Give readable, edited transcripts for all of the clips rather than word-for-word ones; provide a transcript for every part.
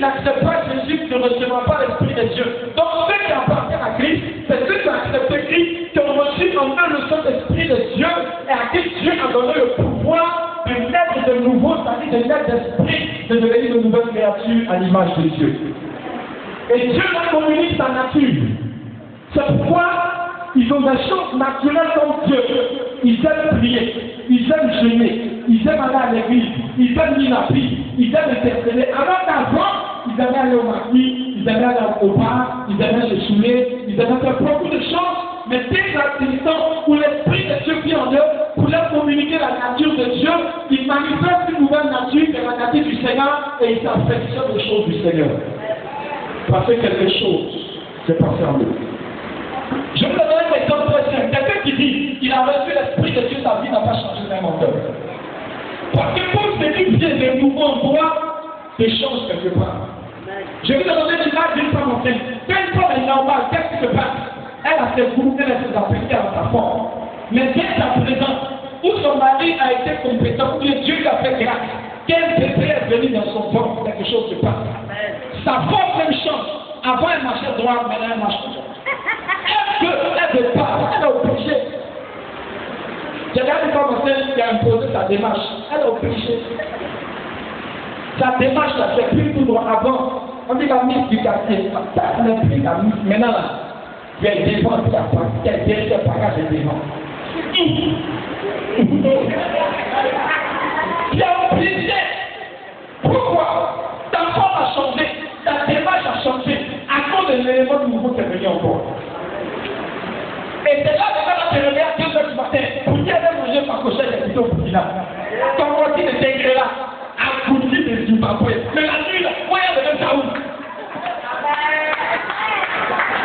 n'acceptent pas Jésus ne recevront pas l'Esprit de Dieu. Donc ceux qui appartiennent à Christ, c'est ceux qui ont accepté Christ, qui ont reçu en eux le Saint-Esprit de Dieu et à qui Dieu a donné le pouvoir de naître de nouveau, c'est-à-dire de naître d'esprit, de devenir de nouvelles créatures à l'image de Dieu. Et Dieu leur communique sa nature. C'est pourquoi ils ont des choses naturelles comme Dieu. Ils aiment prier, ils aiment jeûner, ils aiment aller à l'église, ils aiment lire la Bible, ils aiment intercéder. Alors qu'avant, ils aimaient aller au marché, ils aimaient aller au bar, ils aimaient se saouler, ils aimaient faire beaucoup de choses. Mais dès l'instant où l'Esprit de Dieu vient en eux, pour leur communiquer la nature de Dieu, ils manifestent une nouvelle nature, c'est la nature du Seigneur, et ils s'affectionnent aux choses du Seigneur. Parce que quelque chose s'est passé en eux. Je vous donne un exemple très simple. Quelqu'un qui dit il a reçu l'Esprit de Dieu, sa vie n'a pas changé d'un menteur. Parce que pour ce qui vient de nouveau en toi, des choses quelque part. Je vais vous donner l'image d'une femme enceinte. Quand une femme est normale, qu'est-ce qui se passe? Elle a ses goûts, elle a ses appétits à sa forme. Mais dès à présent, où son mari a été compétent, où Dieu lui a fait grâce, quel bébé est venu dans son ventre, quelque chose se passe. Sa forme même change. Avant elle marchait droit, maintenant elle marche droit. Elle veut pas, elle est obligée. J'ai regardé une femme enceinte qui a imposé sa démarche. Elle est obligée. Sa démarche, là, c'est plus tout droit. Avant, on dit la mise du quartier. Elle n'est plus la mise. Maintenant, là, elle dépend de la part. Elle dépend de la part, elle dépend. Tu es obligé. Pourquoi? Ta forme a changé. Ta démarche a changé. À cause de l'élément nouveau qui est venu encore. Et c'est là que quand tu te réveilles à 2 heures du matin, pour dire que manger par cochette est plutôt au Burkina. Ton rôti de Tégré là, à Kouti de Zimbabwe. Mais la nuit là, moi il y a de même où.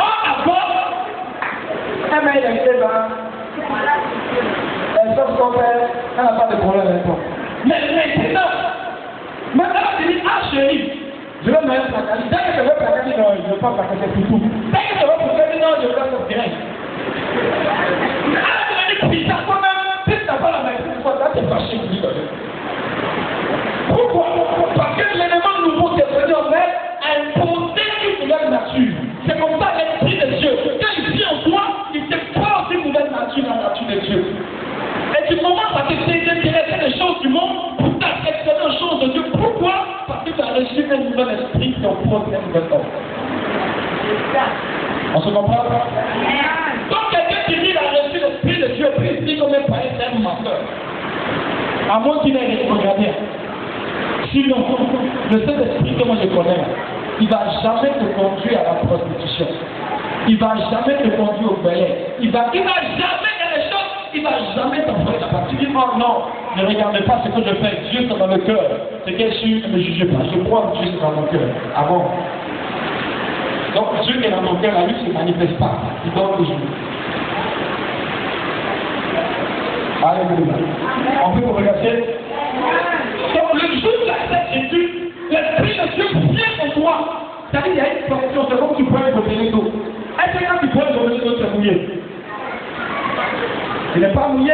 Oh, avant, elle m'a dit là, elle sort son père, elle n'a pas de problème avec toi. Mais maintenant, tu dis, ah chérie, je vais me mettre la cali. Dès que je veux la cali, non, je ne veux pas la cali, c'est tout. Dès que je veux pour faire, non, je veux faire ça direct. Pourquoi? Parce que l'élément nouveau qui est venu en elle a imposé une nouvelle nature. C'est comme ça l'Esprit de Dieu. Quand il vient en toi, il te porte une nouvelle nature, la nature de Dieu. Et tu commences à te désintéresser des choses du monde pour t'affectionner aux choses de Dieu. Pourquoi? Parce que tu as reçu un nouvel esprit qui impose une nouvelle ordre. On se comprend? Donc quelqu'un qui dit qu'il a reçu l'Esprit de Dieu, puis il dit comme un païen, c'est un menteur. À moins qu'il ait regardé. Sinon, le Saint-Esprit que moi je connais, il ne va jamais te conduire à la prostitution. Il ne va jamais te conduire au bélier. Il va jamais faire les choses, il ne va jamais t'envoyer la partie. Tu dis, oh non, ne regardez pas ce que je fais. Dieu c'est dans le cœur. C'est qu'elle suit, ne me jugez pas. Je crois que Dieu c'est dans mon cœur. Ah bon? Donc Dieu qui est dans mon cœur, la vie ne se manifeste pas. Il dort toujours. Alléluia. On peut vous regarder. Donc le jour où tu acceptes Jésus, l'Esprit de Dieu vient en toi. C'est-à-dire qu'il y a une connexion, c'est comme tu prends un bouteille d'eau. Est-ce que quand tu prends une bouteille d'eau, tu es mouillé? Tu n'es pas mouillé.